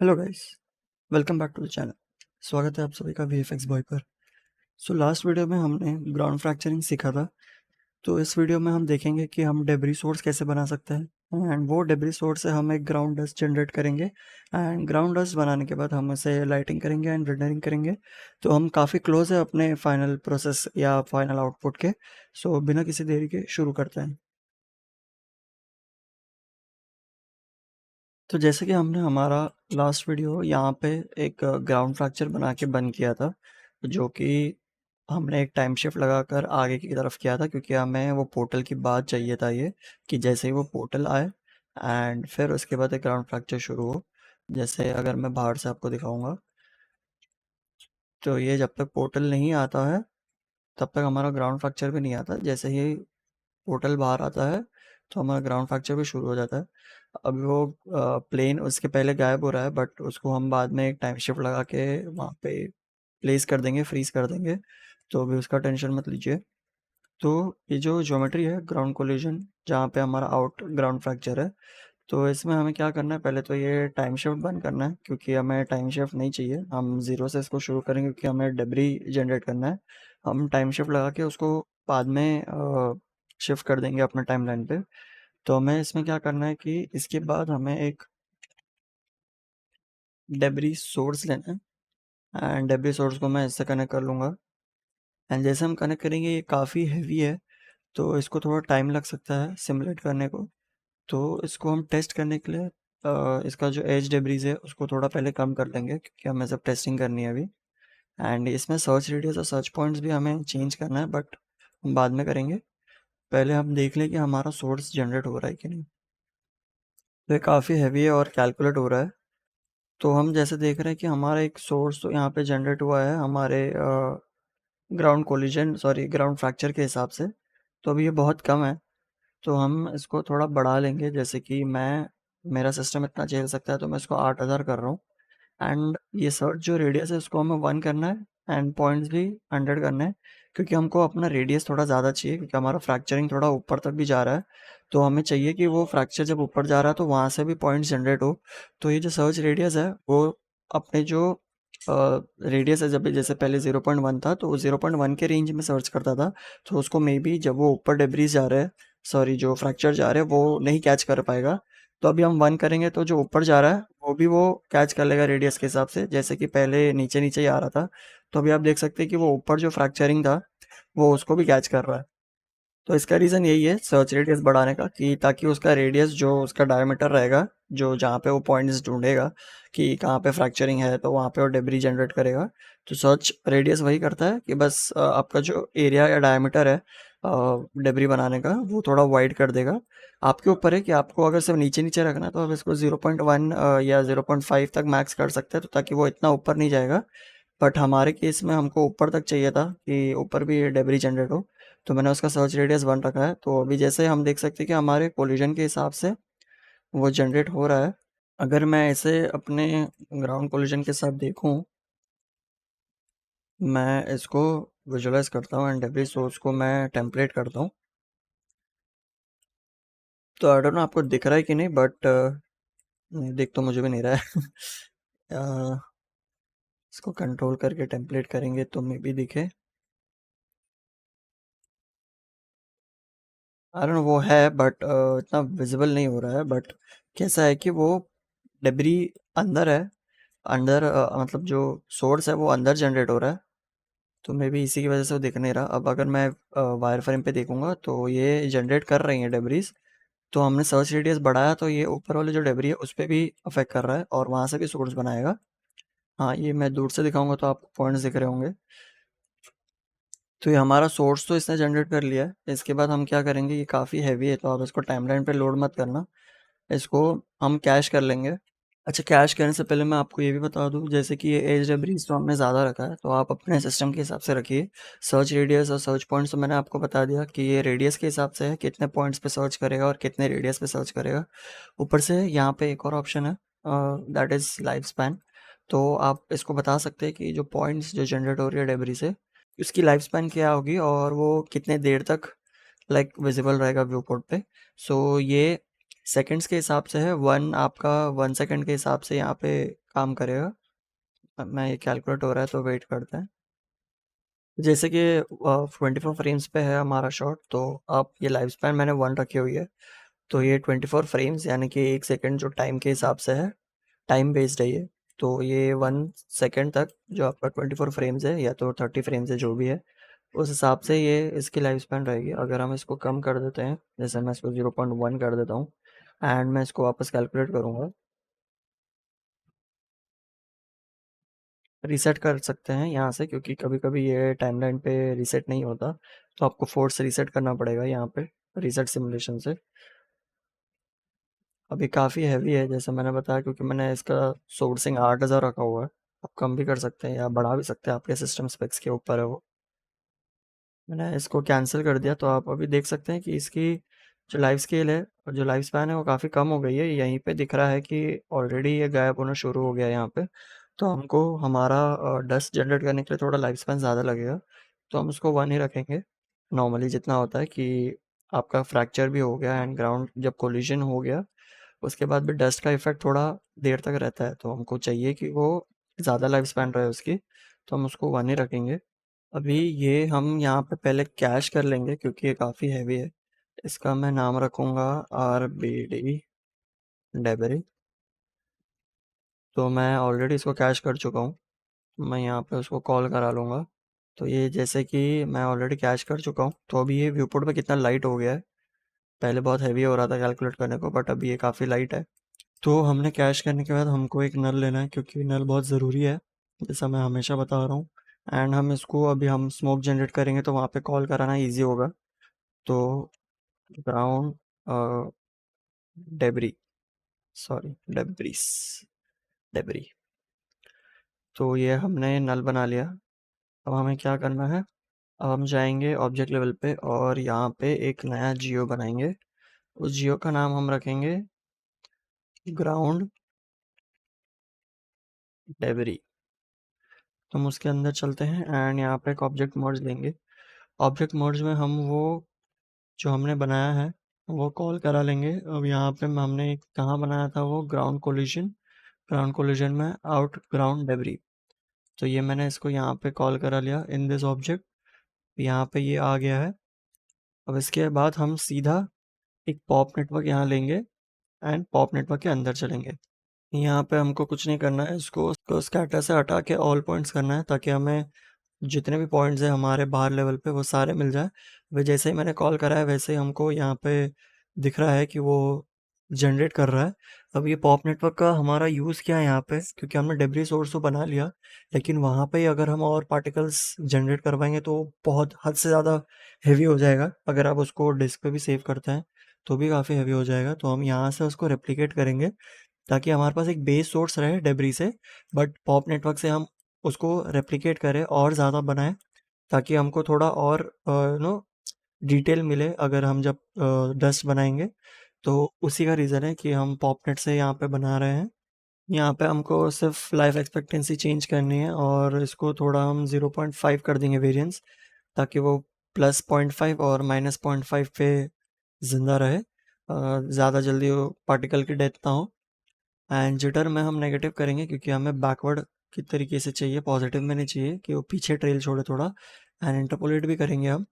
Hello guys, welcome back to the channel. स्वागत है आप सभी का वीएफएक्स बॉय पर। लास्ट वीडियो में हमने ग्राउंड फ्रैक्चरिंग सीखा था। तो इस वीडियो में हम देखेंगे कि हम डेब्री सोर्स कैसे बना सकते हैं एंड वो डेब्री सोर्स से हम एक ग्राउंड डस्ट जनरेट करेंगे एंड ग्राउंड डस्ट बनाने के बाद हम इसे लाइटिंग करेंगे एंड रेंडरिंग करेंगे। तो हम काफ़ी क्लोज है अपने फाइनल प्रोसेस या फाइनल आउटपुट के। बिना किसी देरी के शुरू करते हैं। तो जैसे कि हमने हमारा लास्ट वीडियो यहाँ पे एक ग्राउंड फ्रैक्चर बना के बंद किया था, जो कि हमने एक टाइम शिफ्ट लगाकर आगे की तरफ किया था, क्योंकि हमें वो पोर्टल की बात चाहिए था ये कि जैसे ही वो पोर्टल आए एंड फिर उसके बाद एक ग्राउंड फ्रैक्चर शुरू हो। जैसे अगर मैं बाहर से आपको दिखाऊंगा, तो ये जब तक पोर्टल नहीं आता है तब तक हमारा ग्राउंड फ्रैक्चर भी नहीं आता। जैसे ही पोर्टल बाहर आता है तो हमारा ग्राउंड फ्रैक्चर भी शुरू हो जाता है। अभी वो प्लेन उसके पहले गायब हो रहा है, बट उसको हम बाद में एक टाइम शिफ्ट लगा के वहाँ पे प्लेस कर देंगे, फ्रीज कर देंगे। तो अभी उसका टेंशन मत लीजिए। तो ये जो ज्योमेट्री है ग्राउंड कोलिजन, जहाँ पे हमारा आउट ग्राउंड फ्रैक्चर है, तो इसमें हमें क्या करना है, पहले तो ये टाइम शिफ्ट बंद करना है, क्योंकि हमें टाइम शिफ्ट नहीं चाहिए। हम ज़ीरो से इसको शुरू करेंगे क्योंकि हमें डेब्री जनरेट करना है। हम टाइम शिफ्ट लगा के उसको बाद में शिफ्ट कर देंगे अपने टाइम लाइन पे। तो हमें इसमें क्या करना है कि इसके बाद हमें एक डेब्री सोर्स लेना है एंड डेब्री सोर्स को मैं इससे कनेक्ट कर लूँगा। एंड जैसे हम कनेक्ट करेंगे, ये काफ़ी हैवी है तो इसको थोड़ा टाइम लग सकता है सिमुलेट करने को। तो इसको हम टेस्ट करने के लिए इसका जो एज डेब्रीज है उसको थोड़ा पहले कम कर लेंगे, क्योंकि हमें सब टेस्टिंग करनी है अभी। एंड इसमें सर्च रेडियस और सर्च पॉइंट्स भी हमें चेंज करना है, बट हम बाद में करेंगे। पहले हम देख लें कि हमारा सोर्स जनरेट हो रहा है कि नहीं। तो ये काफ़ी हैवी है और कैलकुलेट हो रहा है। तो हम जैसे देख रहे हैं कि हमारा एक सोर्स तो यहाँ पे जनरेट हुआ है हमारे ground collision sorry ground fracture के हिसाब से। तो अभी ये बहुत कम है, तो हम इसको थोड़ा बढ़ा लेंगे। जैसे कि मेरा सिस्टम इतना झेल सकता है तो मैं इसको 8000 कर रहा हूँ। एंड ये सर्च जो रेडियस है उसको हमें 1 करना है एंड पॉइंट्स भी 100 करना है, क्योंकि हमको अपना रेडियस थोड़ा ज़्यादा चाहिए, क्योंकि हमारा फ्रैक्चरिंग थोड़ा ऊपर तक भी जा रहा है। तो हमें चाहिए कि वो फ्रैक्चर जब ऊपर जा रहा है तो वहाँ से भी पॉइंट्स जनरेट हो। तो ये जो सर्च रेडियस है वो अपने जो रेडियस है, जब जैसे पहले 0.1 था तो 0.1 के रेंज में सर्च करता था। तो उसको मे बी जब वो ऊपर डेब्रीज जा रहे हैं, सॉरी जो फ्रैक्चर जा रहे हैं वो नहीं कैच कर पाएगा। तो अभी हम 1 करेंगे तो जो ऊपर जा रहा है वो भी वो कैच कर लेगा रेडियस के हिसाब से, जैसे कि पहले नीचे नीचे ही आ रहा था। तो अभी आप देख सकते हैं कि वो ऊपर जो फ्रैक्चरिंग था वो उसको भी कैच कर रहा है। तो इसका रीज़न यही है सर्च रेडियस बढ़ाने का, कि ताकि उसका रेडियस जो उसका डायमीटर रहेगा, जो जहाँ पे वो पॉइंट्स ढूंढेगा कि कहाँ पे फ्रैक्चरिंग है, तो वहाँ पे वो डेब्री जनरेट करेगा। तो सर्च रेडियस वही करता है कि बस आपका जो एरिया या डायमीटर है डेब्री बनाने का वो थोड़ा वाइड कर देगा। आपके ऊपर है कि आपको अगर सिर्फ नीचे नीचे रखना है तो आप इसको 0.1 या 0.5 तक मैक्स कर सकते हैं, तो ताकि वो इतना ऊपर नहीं जाएगा। बट हमारे केस में हमको ऊपर तक चाहिए था कि ऊपर भी डेब्री जनरेट हो। तो मैंने उसका सर्च रेडियस 1 रखा है। तो अभी जैसे हम देख सकते हैं कि हमारे कोलिजन के हिसाब से वो जनरेट हो रहा है। अगर मैं इसे अपने ग्राउंड कोलिजन के साथ देखूं, मैं इसको विजुअलाइज करता हूँ एंड डेब्री सोर्स को मैं टेम्पलेट करता हूँ। तो आई डोंट नो आपको दिख रहा है कि नहीं, बट दिख तो मुझे भी नहीं रहा है। इसको कंट्रोल करके टेम्पलेट करेंगे तो मे बी दिखे। आई डोंट नो वो है, बट इतना विजिबल नहीं हो रहा है। बट कैसा है कि वो डेब्री अंदर है, अंदर मतलब जो सोर्स है वो अंदर जनरेट हो रहा है। तो मे बी इसी की वजह से वो दिख नहीं रहा। अब अगर मैं वायर फ्रेम पे देखूंगा तो ये जनरेट कर रही हैं डेब्रीज। तो हमने सर्च रेडियस बढ़ाया तो ये ऊपर वाले जो डेब्री है उस पर भी अफेक्ट कर रहा है और वहाँ से भी सोर्स बनाएगा। हाँ, ये मैं दूर से दिखाऊंगा तो आपको पॉइंट्स दिख रहे होंगे। तो ये हमारा सोर्स तो इसने जनरेट कर लिया है। इसके बाद हम क्या करेंगे, ये काफ़ी हैवी है तो आप इसको टाइमलाइन पे लोड मत करना, इसको हम कैश कर लेंगे। अच्छा, कैश करने से पहले मैं आपको ये भी बता दूं, जैसे कि ये एज डेब्रीज तो हमने ज़्यादा रखा है तो आप अपने सिस्टम के हिसाब से रखिए। सर्च रेडियस और सर्च पॉइंट्स तो मैंने आपको बता दिया कि ये रेडियस के हिसाब से है, कितने पॉइंट्स पे सर्च करेगा और कितने रेडियस पे सर्च करेगा। ऊपर से यहाँ पे एक और ऑप्शन है, दैट इज़ लाइफ स्पैन। तो आप इसको बता सकते हैं कि जो पॉइंट्स जो जनरेट हो रही है डेब्री से, उसकी लाइफ स्पैन क्या होगी और वो कितने देर तक विजिबल रहेगा व्यू पोर्ट पे। ये सेकंड्स के हिसाब से है। 1 आपका 1 सेकंड के हिसाब से यहाँ पे काम करेगा। मैं ये कैलकुलेट हो रहा है तो वेट करते हैं। जैसे कि 24 फ्रेम्स पे है हमारा शॉट, तो आप ये लाइफ स्पैन मैंने 1 रखी हुई है, तो ये 24 फ्रेम्स यानी कि 1 सेकंड जो टाइम के हिसाब से है, टाइम बेस्ड है ये। तो ये 1 सेकंड तक जो आपका 24 फ्रेम्स है या तो 30 फ्रेम्स है जो भी है, उस हिसाब से ये इसकी लाइफ स्पैन रहेगी। अगर हम इसको कम कर देते हैं, जैसे मैं इसको 0.1 कर देता हूँ एंड मैं इसको वापस कैलकुलेट करूँगा, रीसेट कर सकते हैं यहाँ से, क्योंकि कभी-कभी ये टाइमलाइन पे रीसेट नहीं होता, तो आपको फोर्स रीसेट करना पड़ेगा यहाँ पे रीसेट सिमुलेशन से। अभी काफ़ी हैवी है जैसे मैंने बताया, क्योंकि मैंने इसका सोर्सिंग 8000 रखा हुआ है। आप कम भी कर सकते हैं या बढ़ा भी सकते हैं, आपके सिस्टम स्पेक्स के ऊपर है वो। मैंने इसको कैंसिल कर दिया, तो आप अभी देख सकते हैं कि इसकी जो लाइफ स्केल है और जो लाइफ स्पैन है वो काफ़ी कम हो गई है। यहीं पे दिख रहा है कि ऑलरेडी ये गायब होना शुरू हो गया है यहाँ पे। तो हमको हमारा डस्ट जनरेट करने के लिए थोड़ा लाइफ स्पैन ज़्यादा लगेगा, तो हम उसको 1 ही रखेंगे। नॉर्मली जितना होता है कि आपका फ्रैक्चर भी हो गया एंड ग्राउंड जब कोलिजन हो गया, उसके बाद भी डस्ट का इफेक्ट थोड़ा देर तक रहता है, तो हमको चाहिए कि वो ज़्यादा लाइफ स्पैन रहे उसकी, तो हम उसको 1 ही रखेंगे। अभी ये हम यहाँ पे पहले कैश कर लेंगे क्योंकि ये काफ़ी हैवी है। इसका मैं नाम रखूँगा RBD डेबरी। तो मैं ऑलरेडी इसको कैश कर चुका हूँ, मैं यहाँ पे उसको कॉल करा लूँगा। तो ये जैसे कि मैं ऑलरेडी कैश कर चुका हूँ, तो अभी ये व्यूपोर्ट पे कितना लाइट हो गया है। पहले बहुत हैवी हो रहा था कैलकुलेट करने को, बट अभी ये काफ़ी लाइट है। तो हमने कैश करने के बाद हमको एक नल लेना है, क्योंकि नल बहुत ज़रूरी है, जैसा मैं हमेशा बता रहा हूँ। एंड हम इसको अभी हम स्मोक जनरेट करेंगे तो वहाँ पे कॉल कराना इजी होगा। तो ground debris, sorry debris, debris. तो ये हमने नल बना लिया। अब हमें क्या करना है, अब हम जाएंगे ऑब्जेक्ट लेवल पे और यहाँ पे एक नया जियो बनाएंगे। उस जियो का नाम हम रखेंगे ग्राउंड डेबरी। तो हम उसके अंदर चलते हैं एंड यहाँ पे एक ऑब्जेक्ट मर्ज लेंगे। ऑब्जेक्ट मर्ज में हम वो जो हमने बनाया है वो कॉल करा लेंगे। अब यहाँ पे हमने कहाँ बनाया था, वो ग्राउंड कोलिजन, ग्राउंड कोलिजन में आउट ग्राउंड डेबरी। तो ये मैंने इसको यहाँ पे कॉल करा लिया इन दिस ऑब्जेक्ट, यहाँ पे ये आ गया है। अब इसके बाद हम सीधा एक पॉप नेटवर्क यहाँ लेंगे एंड पॉप नेटवर्क के अंदर चलेंगे। यहाँ पे हमको कुछ नहीं करना है, इसको स्कैटर से हटा के ऑल पॉइंट्स करना है, ताकि हमें जितने भी पॉइंट्स हैं हमारे बाहर लेवल पे वो सारे मिल जाए। वे जैसे ही मैंने कॉल करा है वैसे ही हमको यहाँ पे दिख रहा है कि वो जनरेट कर रहा है। अब ये पॉप नेटवर्क का हमारा यूज़ क्या है यहाँ पे, क्योंकि हमने डेब्री सोर्स तो बना लिया, लेकिन वहाँ पे अगर हम और पार्टिकल्स जनरेट करवाएंगे तो बहुत हद से ज़्यादा हेवी हो जाएगा। अगर आप उसको डिस्क पे भी सेव करते हैं तो भी काफ़ी हेवी हो जाएगा। तो हम यहाँ से उसको रेप्लिकेट करेंगे ताकि हमारे पास एक बेस सोर्स रहे डेब्री से, बट पॉप नेटवर्क से हम उसको रेप्लिकेट करें और ज़्यादा बनाएं, ताकि हमको थोड़ा और नो डिटेल मिले अगर हम जब डस्ट बनाएंगे। तो उसी का रीज़न है कि हम पॉपनेट से यहाँ पे बना रहे हैं। यहाँ पे हमको सिर्फ लाइफ एक्सपेक्टेंसी चेंज करनी है और इसको थोड़ा हम 0.5 कर देंगे वेरिएंस, ताकि वो +0.5 और -0.5 पे ज़िंदा रहे, ज़्यादा जल्दी वो पार्टिकल की डेथ ना हो। एंड जिटर में हम नेगेटिव करेंगे क्योंकि हमें बैकवर्ड की तरीके से चाहिए, पॉजिटिव में नहीं चाहिए कि वो पीछे ट्रेल छोड़े थोड़ा। एंड इंटरपोलेट भी करेंगे हम,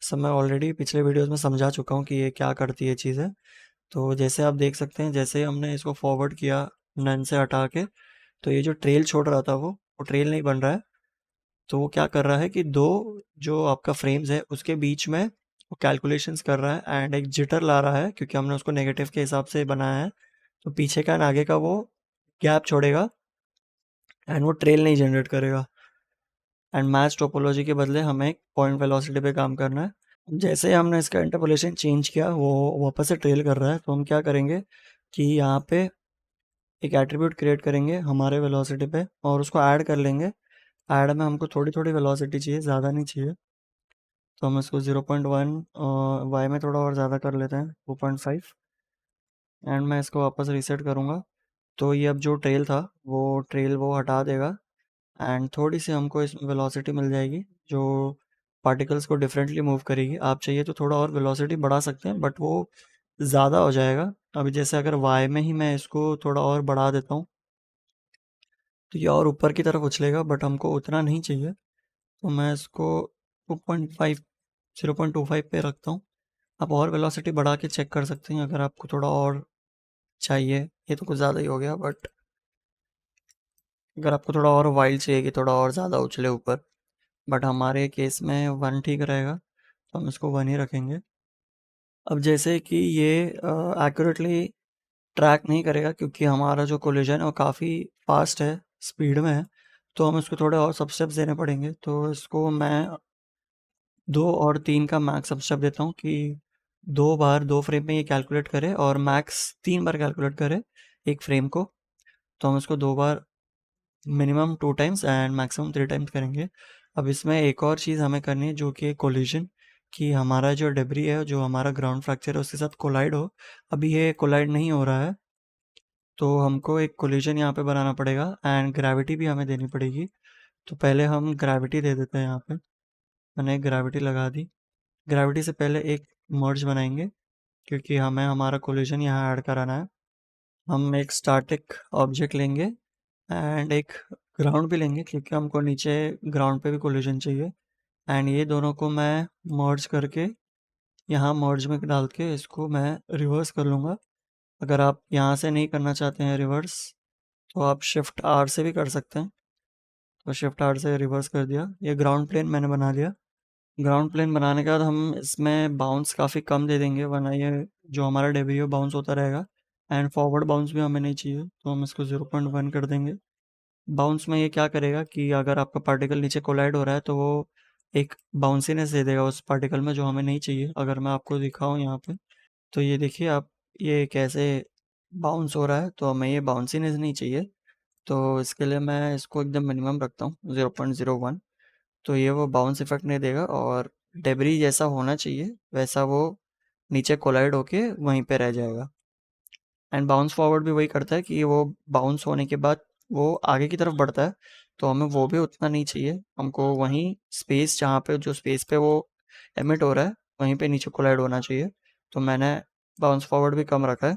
सब मैं ऑलरेडी पिछले वीडियोस में समझा चुका हूँ कि ये क्या करती है चीज़ें। तो जैसे आप देख सकते हैं, जैसे हमने इसको फॉरवर्ड किया नन से हटा के, तो ये जो ट्रेल छोड़ रहा था वो ट्रेल नहीं बन रहा है। तो वो क्या कर रहा है कि दो जो आपका फ्रेम्स है उसके बीच में वो कैलकुलेशंस कर रहा है एंड एक जिटर ला रहा है, क्योंकि हमने उसको नेगेटिव के हिसाब से बनाया है। तो पीछे का एंड आगे का वो गैप छोड़ेगा एंड वो ट्रेल नहीं जनरेट करेगा। एंड मैच टोपोलॉजी के बदले हमें पॉइंट वेलोसिटी पे काम करना है। जैसे ही हमने इसका इंटरपोलेशन चेंज किया वो वापस से ट्रेल कर रहा है, तो हम क्या करेंगे कि यहाँ पे एक एट्रीब्यूट क्रिएट करेंगे हमारे वेलोसिटी पे और उसको ऐड कर लेंगे। ऐड में हमको थोड़ी थोड़ी वेलोसिटी चाहिए, ज़्यादा नहीं चाहिए, तो हम इसको 0.1 वाई में थोड़ा और ज़्यादा कर लेते हैं 2.5 एंड मैं इसको वापस रीसेट करूँगा। तो ये अब जो ट्रेल था वो ट्रेल वो हटा देगा एंड थोड़ी सी हमको इस वेलोसिटी मिल जाएगी जो पार्टिकल्स को डिफरेंटली मूव करेगी। आप चाहिए तो थोड़ा और वेलोसिटी बढ़ा सकते हैं, बट वो ज़्यादा हो जाएगा। अभी जैसे अगर वाई में ही मैं इसको थोड़ा और बढ़ा देता हूँ तो ये और ऊपर की तरफ उछलेगा, बट हमको उतना नहीं चाहिए, तो मैं इसको 2.5 0.25 पे रखता हूँ। आप और वेलोसिटी बढ़ा के चेक कर सकते हैं अगर आपको थोड़ा और चाहिए। ये तो कुछ ज़्यादा ही हो गया, बट अगर आपको थोड़ा और वाइल्ड चाहिए कि थोड़ा और ज़्यादा उछले ऊपर, बट हमारे केस में 1 ठीक रहेगा, तो हम इसको 1 ही रखेंगे। अब जैसे कि ये एक्यूरेटली ट्रैक नहीं करेगा क्योंकि हमारा जो कोलिजन है वो काफ़ी फास्ट है, स्पीड में है, तो हम इसको थोड़े और सब स्टेप्स देने पड़ेंगे। तो इसको मैं 2 और 3 का मैक्स सब स्टेप देता हूँ कि 2 बार 2 फ्रेम में ये कैलकुलेट करे और मैक्स 3 बार कैलकुलेट करे एक फ्रेम को। तो हम इसको 2 बार minimum 2 times and maximum 3 times करेंगे। अब इसमें एक और चीज़ हमें करनी है जो कि कोलिजन, कि हमारा जो डेब्री है, जो हमारा ग्राउंड फ्रैक्चर है, उसके साथ कोलाइड हो। अभी ये कोलाइड नहीं हो रहा है, तो हमको एक कोलिजन यहाँ पे बनाना पड़ेगा एंड ग्रेविटी भी हमें देनी पड़ेगी। तो पहले हम ग्रेविटी दे देते हैं यहाँ पे। मैंने ग्रेविटी लगा दी। ग्रेविटी से पहले एक मर्ज बनाएंगे क्योंकि हमें हमारा कोलिजन यहाँ ऐड कराना है। हम एक स्टैटिक ऑब्जेक्ट लेंगे एंड एक ग्राउंड भी लेंगे क्योंकि हमको नीचे ग्राउंड पे भी कोलिजन चाहिए। एंड ये दोनों को मैं मर्ज करके यहाँ मर्ज में डाल के इसको मैं रिवर्स कर लूँगा। अगर आप यहाँ से नहीं करना चाहते हैं रिवर्स, तो आप शिफ्ट आर से भी कर सकते हैं। तो शिफ्ट आर से रिवर्स कर दिया। ये ग्राउंड प्लेन मैंने बना लिया। ग्राउंड प्लेन बनाने के बाद हम इसमें बाउंस काफ़ी कम दे देंगे, वरना ये जो हमारा डेब्री है बाउंस होता रहेगा। एंड फॉरवर्ड बाउंस भी हमें नहीं चाहिए, तो हम इसको 0.1 कर देंगे। बाउंस में ये क्या करेगा कि अगर आपका पार्टिकल नीचे कोलाइड हो रहा है तो वो एक बाउंसीनेस दे देगा उस पार्टिकल में, जो हमें नहीं चाहिए। अगर मैं आपको दिखाऊं यहाँ पे, तो ये देखिए आप, ये कैसे बाउंस हो रहा है, तो हमें ये बाउंसीनेस नहीं चाहिए। तो इसके लिए मैं इसको एकदम मिनिमम रखता हूँ 0.01। तो ये वो बाउंस इफेक्ट नहीं देगा और डेब्री जैसा होना चाहिए वैसा वो नीचे कोलाइड होके वहीं पे रह जाएगा। एंड बाउंस फॉरवर्ड भी वही करता है कि वो बाउंस होने के बाद वो आगे की तरफ बढ़ता है, तो हमें वो भी उतना नहीं चाहिए। हमको वहीं स्पेस, जहाँ पे जो स्पेस पे वो एमिट हो रहा है, वहीं पे नीचे कोलाइड होना चाहिए। तो मैंने बाउंस फॉरवर्ड भी कम रखा है।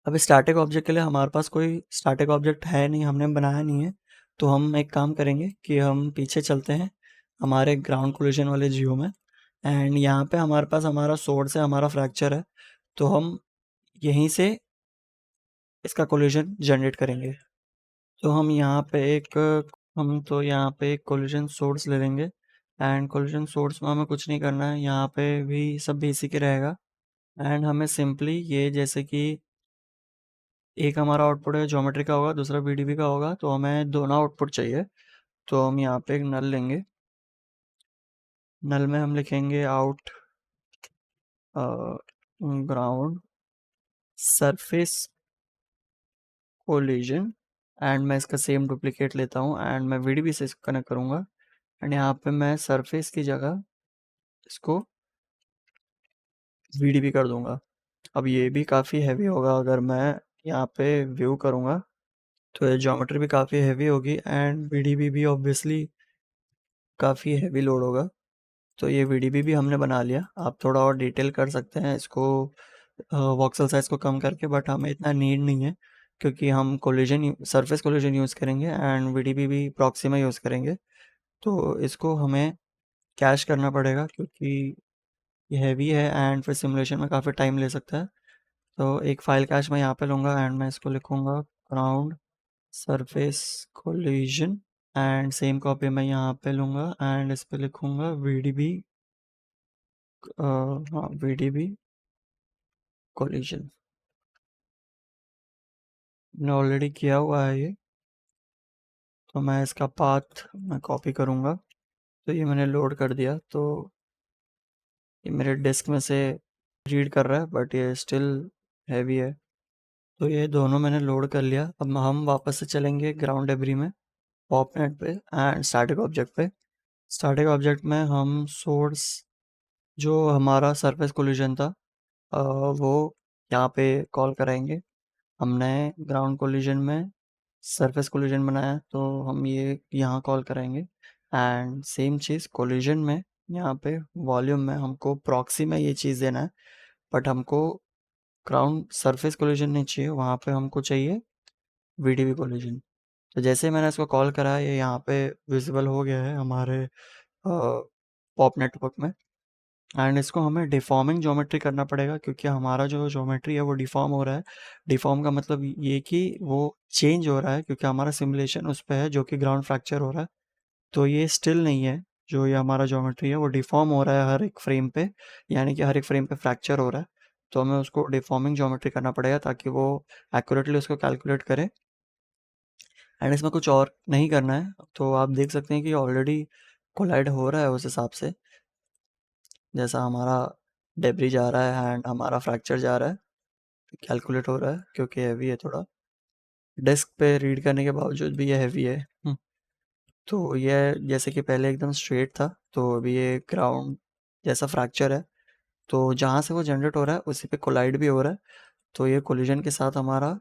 अब स्टैटिक ऑब्जेक्ट के लिए हमारे पास कोई स्टैटिक ऑब्जेक्ट है नहीं, हमने बनाया नहीं है। तो हम एक काम करेंगे कि हम पीछे चलते हैं हमारे ग्राउंड कोलिजन वाले जियो में। एंड यहाँ पे हमारे पास हमारा सोर्स है, हमारा फ्रैक्चर है, तो हम यहीं से इसका कोलिजन जनरेट करेंगे। तो हम तो यहाँ पे एक कोलिजन सोर्स ले लेंगे। एंड कोलिजन सोर्स में हमें कुछ नहीं करना है, यहाँ पे भी सब बेसिक ही रहेगा। एंड हमें सिंपली ये, जैसे कि एक हमारा आउटपुट है ज्योमेट्री का होगा, दूसरा बीडीबी का होगा, तो हमें दोनों आउटपुट चाहिए। तो हम यहाँ पे एक नल लेंगे। नल में हम लिखेंगे out ground surface collision. And मैं इसका सेम डुप्लीकेट लेता हूँ एंड मैं वीडीबी से इसको कनेक्ट करूँगा। एंड यहाँ पे मैं सरफेस की जगह इसको वीडीबी कर दूंगा। अब ये भी काफ़ी हैवी होगा, अगर मैं यहाँ पे व्यू करूँगा तो ये ज्योमेट्री भी काफ़ी हैवी होगी एंड वीडीबी भी ऑब्वियसली काफ़ी हैवी लोड होगा। तो ये वीडीबी भी हमने बना लिया। आप थोड़ा और डिटेल कर सकते हैं इसको वॉक्सल साइज को कम करके, बट हमें इतना नीड नहीं है क्योंकि हम कोलिजन सरफेस कोलिजन यूज़ करेंगे एंड वीडीबी भी प्रॉक्सिमा यूज़ करेंगे। तो इसको हमें कैश करना पड़ेगा क्योंकि ये हैवी है एंड फिर सिमुलेशन में काफ़ी टाइम ले सकता है। तो एक फाइल कैश मैं यहाँ पे लूँगा एंड मैं इसको लिखूँगा ground surface collision. And same copy मैं यहाँ पे लूँगा एंड इस पे लिखूँगा वीडीबी, हाँ वीडीबी कोलिजन। मैंने ऑलरेडी किया हुआ है ये, तो मैं इसका पाथ मैं कॉपी करूँगा। तो ये मैंने लोड कर दिया, तो ये मेरे डिस्क में से रीड कर रहा है, बट ये स्टिल हैवी है। तो ये दोनों मैंने लोड कर लिया। अब हम वापस से चलेंगे ग्राउंड डेब्री में, पॉप नेट पे एंड स्टैटिक ऑब्जेक्ट पे। स्टैटिक ऑब्जेक्ट में हम सोर्स, जो हमारा सरफेस कोलिजन था, वो यहाँ पे कॉल कराएंगे। हमने ग्राउंड कोलिजन में सरफेस कोलिजन बनाया, तो हम ये यहाँ कॉल कराएंगे। एंड सेम चीज़ कोलिजन में, यहाँ पे वॉल्यूम में हमको प्रॉक्सी में ये चीज़ देना है, बट हमको ग्राउंड सरफेस कोलिजन नहीं चाहिए, वहाँ पे हमको चाहिए वीडीबी कोलिजन। तो जैसे ही मैंने इसको कॉल करा, ये यहाँ पे विजिबल हो गया है हमारे पॉप नेटवर्क में। एंड इसको हमें डिफॉर्मिंग ज्योमेट्री करना पड़ेगा, क्योंकि हमारा जो ज्योमेट्री है वो डिफॉर्म हो रहा है। डिफॉर्म का मतलब ये कि वो चेंज हो रहा है, क्योंकि हमारा सिमुलेशन उस पे है जो कि ग्राउंड फ्रैक्चर हो रहा है। तो ये स्टिल नहीं है, जो ये हमारा ज्योमेट्री है वो डिफॉर्म हो रहा है हर एक फ्रेम पे, यानी कि हर एक फ्रेम पे फ्रैक्चर हो रहा है। तो हमें उसको डिफॉर्मिंग ज्योमेट्री करना पड़ेगा ताकि वो एक्यूरेटली उसको कैलकुलेट करे। एंड इसमें कुछ और नहीं करना है, तो आप देख सकते हैं कि ऑलरेडी कोलाइड हो रहा है उस हिसाब से, जैसा हमारा डेब्री जा रहा है एंड हमारा फ्रैक्चर जा रहा है, कैलकुलेट हो रहा है, क्योंकि हैवी है थोड़ा। डेस्क पे रीड करने के बावजूद भी ये हैवी है। तो ये जैसे कि पहले एकदम स्ट्रेट था, तो अभी ये ग्राउंड जैसा फ्रैक्चर है। तो जहाँ से वो जनरेट हो रहा है उसी पे कोलाइड भी हो रहा है। तो ये कोलिजन के साथ हमारा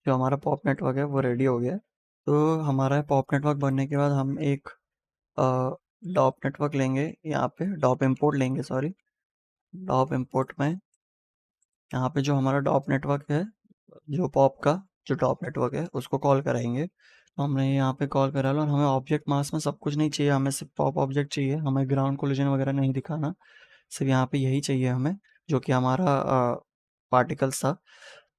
जो हमारा पॉप नेटवर्क है वो रेडी हो गया है। तो हमारा पॉप नेटवर्क बनने के बाद हम एक डॉप नेटवर्क लेंगे, यहाँ पे डॉप इंपोर्ट लेंगे, सॉरी, डॉप इंपोर्ट में यहाँ पे जो हमारा डॉप नेटवर्क है, जो पॉप का जो डॉप नेटवर्क है उसको कॉल कराएंगे। हमने यहाँ पे कॉल करा लो, और हमें ऑब्जेक्ट मास में सब कुछ नहीं चाहिए, हमें सिर्फ पॉप ऑब्जेक्ट चाहिए, हमें ग्राउंड कोलिजन वगैरह नहीं दिखाना, सिर्फ यहाँ पे यही चाहिए हमें, जो कि हमारा पार्टिकल्स था।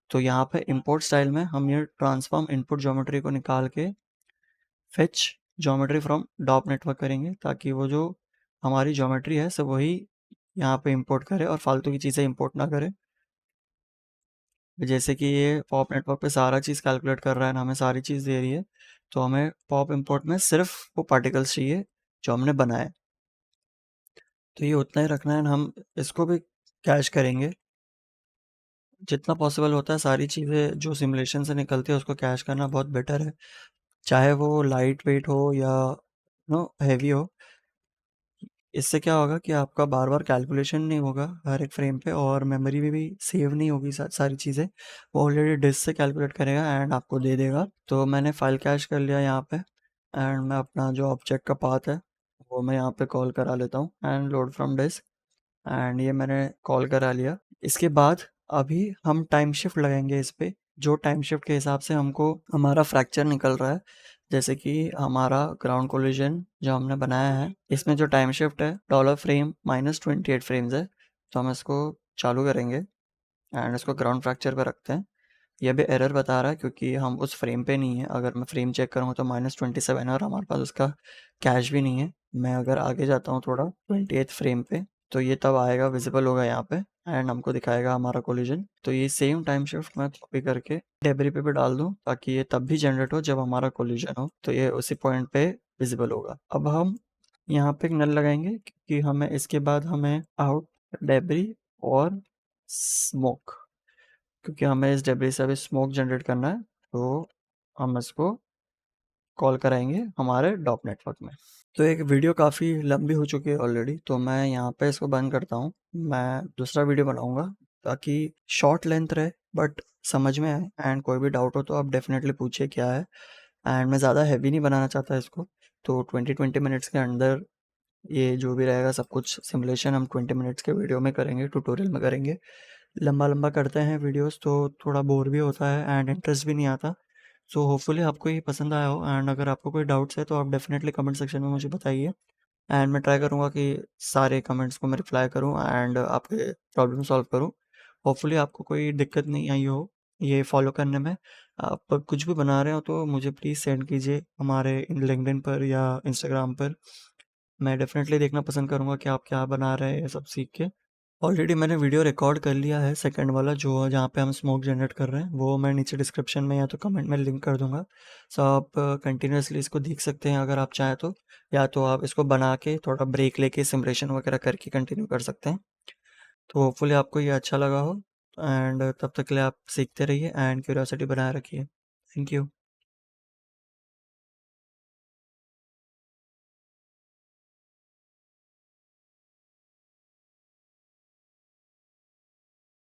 तो यहाँ पे इंपोर्ट स्टाइल में हम ये ट्रांसफॉर्म इनपुट ज्योमेट्री को निकाल के फेच ज्योमेट्री फ्रॉम डॉप नेटवर्क करेंगे, ताकि वो जो हमारी ज्योमेट्री है सब वही यहाँ पे इंपोर्ट करे और फालतू की चीज़ें इंपोर्ट ना करे। जैसे कि ये पॉप नेटवर्क पे सारा चीज़ कैलकुलेट कर रहा है ना, हमें सारी चीज़ दे रही है, तो हमें पॉप इंपोर्ट में सिर्फ वो पार्टिकल्स चाहिए जो हमने बनाए। तो ये उतना ही रखना है, हम इसको भी कैश करेंगे जितना पॉसिबल होता है। सारी चीज़ें जो सिमुलेशन से निकलती है उसको कैश करना बहुत बेटर है, चाहे वो लाइट वेट हो या हैवी हो। इससे क्या होगा कि आपका बार बार कैलकुलेशन नहीं होगा हर एक फ्रेम पे, और मेमोरी में भी सेव नहीं होगी सारी चीज़ें, वो ऑलरेडी डिस्क से कैलकुलेट करेगा एंड आपको दे देगा। तो मैंने फाइल कैश कर लिया यहाँ पे, एंड मैं अपना जो ऑब्जेक्ट का पाथ है वो मैं यहाँ पे कॉल करा लेता हूँ, and load from disk, and ये मैंने कॉल करा लिया। इसके बाद अभी हम टाइम शिफ्ट लगाएंगे इस पे, जो टाइम शिफ्ट के हिसाब से हमको हमारा फ्रैक्चर निकल रहा है। जैसे कि हमारा ग्राउंड कोलिजन जो हमने बनाया है, इसमें जो टाइम शिफ्ट है डॉलर फ्रेम -28 फ्रेम्स है, तो हम इसको चालू करेंगे एंड इसको ग्राउंड फ्रैक्चर पर रखते हैं। ये भी एरर बता रहा है क्योंकि हम उस फ्रेम पे नहीं है, अगर मैं फ्रेम चेक करूँ तो -27 है और हमारे पास उसका कैश भी नहीं है। मैं अगर आगे जाता हूँ थोड़ा 28th फ्रेम पे, तो ये तब आएगा, विजिबल होगा यहाँ पे, एंड हमको दिखाएगा हमारा कोलिजन। तो ये सेम टाइम शिफ्ट मैं कॉपी करके डेब्री पे भी डाल दूँ, ताकि ये तब भी जनरेट हो जब हमारा कोलिजन हो, तो ये उसी पॉइंट पे विजिबल होगा। अब हम यहाँ पे एक नल लगाएंगे, क्योंकि हमें इसके बाद हमें आउट डेब्री और स्मोक, क्योंकि हमें इस डेब्री से अभी स्मोक जनरेट करना है, तो हम इसको कॉल कराएंगे हमारे डॉप नेटवर्क में। तो एक वीडियो काफ़ी लंबी हो चुकी है ऑलरेडी, तो मैं यहाँ पे इसको बंद करता हूँ। मैं दूसरा वीडियो बनाऊँगा ताकि शॉर्ट लेंथ रहे बट समझ में आए, एंड कोई भी डाउट हो तो आप डेफिनेटली पूछिए क्या है। एंड मैं ज़्यादा हैवी नहीं बनाना चाहता इसको, तो 20 मिनट्स के अंदर ये जो भी रहेगा सब कुछ सिमुलेशन हम 20 मिनट्स के वीडियो में करेंगे, ट्यूटोरियल में करेंगे। लंबा लंबा करते हैं वीडियोस तो थोड़ा बोर भी होता है एंड इंटरेस्ट भी नहीं आता। सो होपफुली आपको ये पसंद आया हो, एंड अगर आपको कोई डाउट्स है तो आप डेफिनेटली कमेंट सेक्शन में मुझे बताइए, एंड मैं ट्राई करूँगा कि सारे कमेंट्स को मैं रिप्लाई करूँ एंड आपके प्रॉब्लम सॉल्व करूँ। होपफुली आपको कोई दिक्कत नहीं आई हो ये फॉलो करने में। आप कुछ भी बना रहे हो तो मुझे प्लीज़ सेंड कीजिए हमारे लिंक्डइन पर या इंस्टाग्राम पर। मैं डेफिनेटली देखना पसंद करूँगा कि आप क्या बना रहे हैं ये सब सीख के। ऑलरेडी मैंने वीडियो रिकॉर्ड कर लिया है सेकंड वाला, जो जहाँ पे हम स्मोक जनरेट कर रहे हैं, वो मैं नीचे डिस्क्रिप्शन में या तो कमेंट में लिंक कर दूंगा। सो आप कंटिन्यूसली इसको देख सकते हैं अगर आप चाहें तो, या तो आप इसको बना के थोड़ा ब्रेक लेके सिमुलेशन वगैरह करके कंटिन्यू कर सकते हैं। तो होपफुली आपको ये अच्छा लगा हो, एंड तब तक के लिए आप सीखते रहिए एंड क्यूरियोसिटी बनाए रखिए। Thank you.